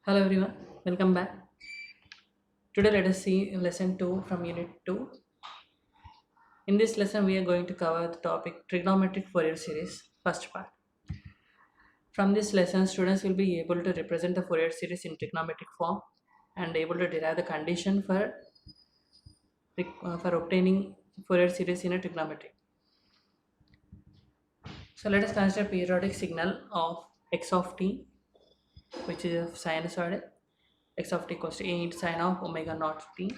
Hello everyone, welcome back. Today let us see lesson 2 from unit 2. In this lesson we are going to cover the topic trigonometric Fourier series first part. From this lesson students will be able to represent the Fourier series in trigonometric form and able to derive the condition for obtaining Fourier series in a trigonometry. So let us consider periodic signal of x of t, which is a sinusoidal. X of t equals to a into sine of omega naught t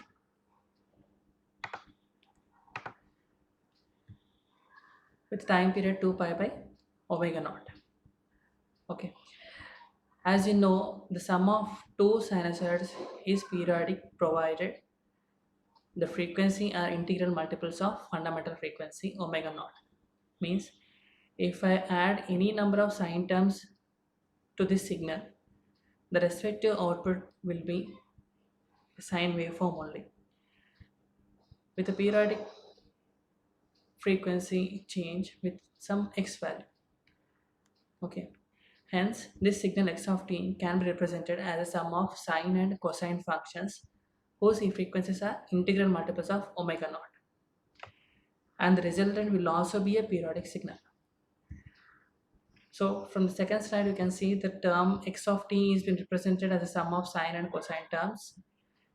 with time period 2 pi by omega naught. Okay, as you know, the sum of two sinusoids is periodic provided the frequency are integral multiples of fundamental frequency omega naught. Means if I add any number of sine terms to this signal, the respective output will be a sine waveform only with a periodic frequency change with some x value. Okay. Hence, this signal x of t can be represented as a sum of sine and cosine functions whose frequencies are integral multiples of omega naught. And the resultant will also be a periodic signal. So from the second slide, you can see the term x of t is been represented as a sum of sine and cosine terms.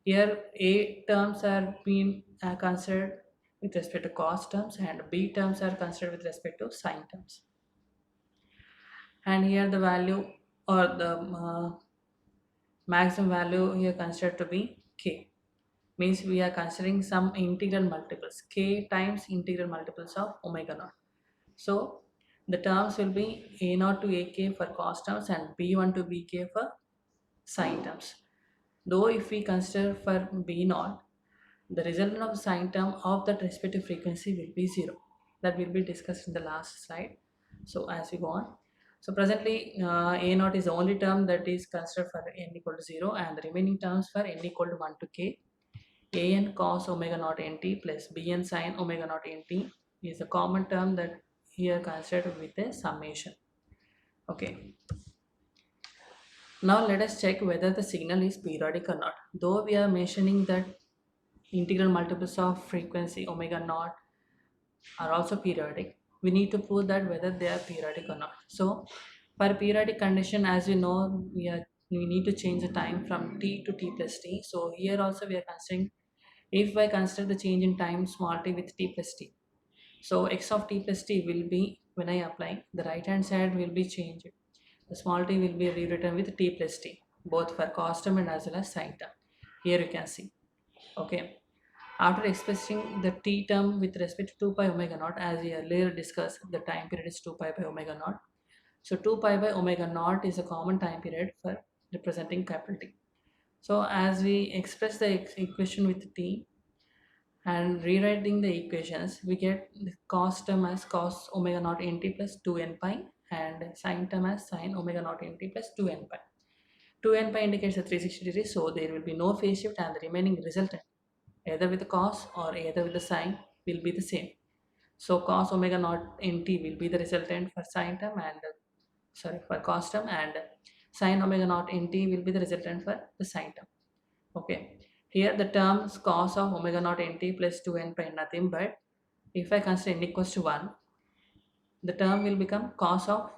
Here, A terms are being considered with respect to cos terms and B terms are considered with respect to sine terms. And here the value or the maximum value here considered to be k, means we are considering some integral multiples k times integral multiples of omega naught. So the terms will be a naught to ak for cos terms and b1 to bk for sine terms. Though if we consider for b naught, the resultant of sine term of that respective frequency will be 0. That will be discussed in the last slide. So as we go on, so presently a naught is the only term that is considered for n equal to 0 and the remaining terms for n equal to 1 to k. An cos omega naught nt plus bn sin omega naught nt is a common term that here considered with a summation. Okay. Now let us check whether the signal is periodic or not. Though we are mentioning that integral multiples of frequency omega naught are also periodic, we need to prove that whether they are periodic or not. So for periodic condition, as we know, we need to change the time from t to t plus t. So here also we are considering, if I consider the change in time small t with t plus t, so x of t plus t will be, when I apply, the right hand side will be changed. The small t will be rewritten with t plus t, both for cos term and as well as sin term. Here you can see. Okay. After expressing the t term with respect to 2 pi omega naught, as we earlier discussed, the time period is 2 pi by omega naught. So 2 pi by omega naught is a common time period for representing capital T. So as we express the equation with t and rewriting the equations, we get the cos term as cos omega naught nt plus 2n pi and sin term as sin omega naught nt plus 2n pi. 2n pi indicates a 360 degrees, so there will be no phase shift and the remaining resultant, either with the cos or either with the sine, will be the same. So cos omega naught nt will be the resultant for sine term and for cos term, and sin omega naught nt will be the resultant for the sine term. Okay. Here the terms cos of omega naught nt plus 2n pi nothing but, if I consider n equals to 1, the term will become cos of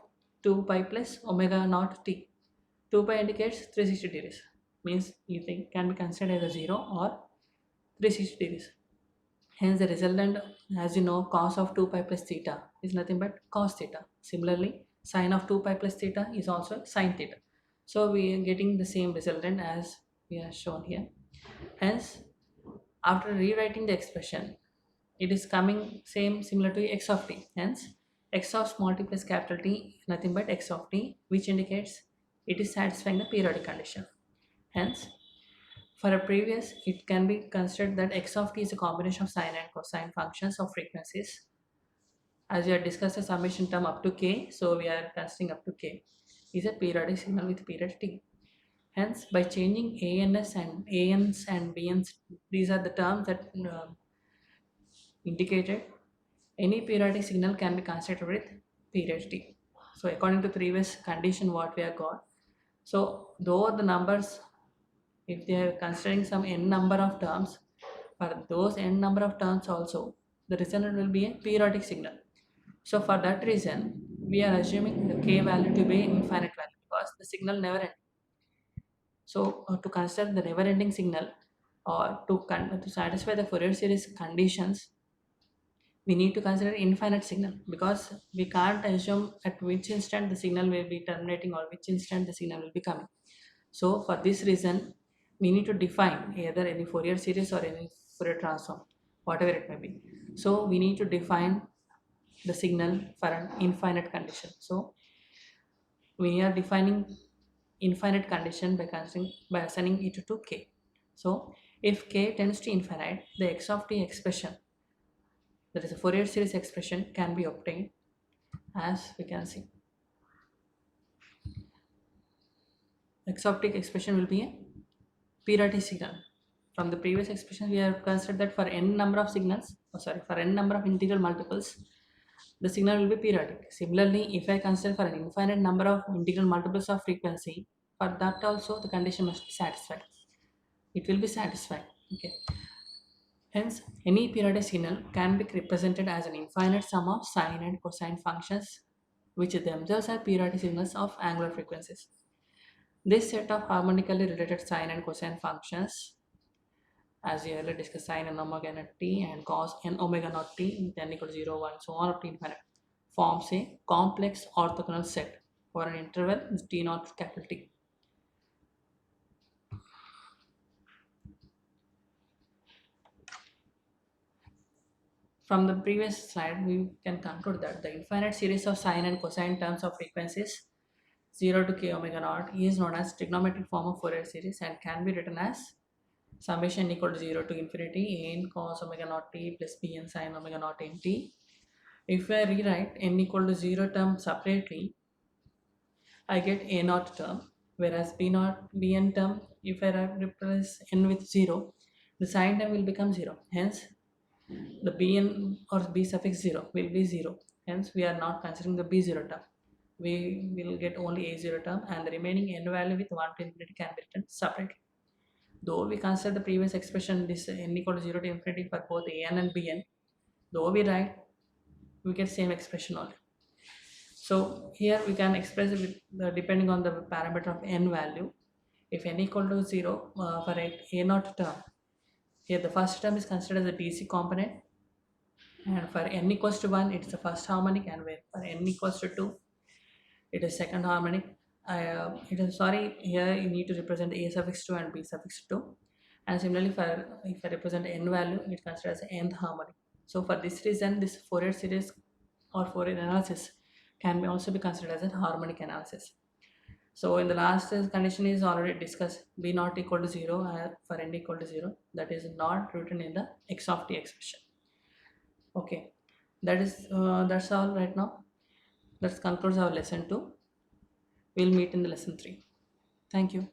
2 pi plus omega naught t. 2 pi indicates 360 degrees, means you think can be considered as a 0 or 360 degrees. Hence the resultant, as you know, cos of 2 pi plus theta is nothing but cos theta. Similarly, sine of 2 pi plus theta is also sine theta. So we are getting the same resultant as we are shown here. Hence, after rewriting the expression, it is coming same similar to x of t. Hence, x of small t plus capital T is nothing but x of t, which indicates it is satisfying the periodic condition. Hence, for a previous, it can be considered that x of t is a combination of sine and cosine functions of frequencies. As we have discussed the summation term up to k, so we are considering up to k is a periodic signal with period t. Hence, by changing ans and bns, these are the terms that indicated any periodic signal can be considered with period t. So according to previous condition what we have got, So though the numbers, if they are considering some n number of terms, for those n number of terms also, the result will be a periodic signal. So for that reason, we are assuming the k value to be infinite value because the signal never ends. So to consider the never ending signal, or to satisfy the Fourier series conditions, we need to consider infinite signal, because we can't assume at which instant the signal will be terminating or which instant the signal will be coming. So for this reason, we need to define either any Fourier series or any Fourier transform, whatever it may be. So we need to define the signal for an infinite condition. So we are defining infinite condition by considering, by assigning it to k. So if k tends to infinite, the x of t expression, that is a Fourier series expression, can be obtained as we can see. X of t expression will be a periodic signal. From the previous expression, we have considered that for n number of signals, for n number of integral multiples, the signal will be periodic. Similarly, if I consider for an infinite number of integral multiples of frequency, for that also the condition must be satisfied. It will be satisfied. Okay. Hence, any periodic signal can be represented as an infinite sum of sine and cosine functions, which themselves are periodic signals of angular frequencies. This set of harmonically related sine and cosine functions, as we earlier discussed, sine n omega naught t and cos n omega naught t with n equal to 0, 1, so on up to infinite, forms a complex orthogonal set for an interval t naught capital T. From the previous slide, we can conclude that the infinite series of sine and cosine terms of frequencies 0 to k omega naught is known as trigonometric form of Fourier series and can be written as summation equal to 0 to infinity n cos omega naught t plus bn sin omega naught n t. If I rewrite n equal to 0 term separately, I get a naught term, whereas b naught bn term, if I replace n with 0, the sign term will become 0. Hence, the bn or b suffix 0 will be 0. Hence, we are not considering the b0 term. We will get only a0 term, and the remaining n value with 1 to infinity can be written separately. Though we consider the previous expression, this n equal to 0 to infinity for both an and bn, though we write, we get same expression only. So here we can express it with depending on the parameter of n value. If n equal to 0 for a naught term, here the first term is considered as a DC component, and for n equals to 1 it's the first harmonic, and where for n equals to 2 it is second harmonic. It is sorry, here you need to represent a suffix 2 and b suffix 2, and similarly for if I represent n value, it considers nth harmonic. So for this reason, this Fourier series or Fourier analysis can be also be considered as a harmonic analysis. So in the last condition is already discussed, b not equal to 0 for n equal to 0, that is not written in the x of t expression. Okay, that's all right now. That concludes our lesson 2. We'll meet in the lesson 3. Thank you.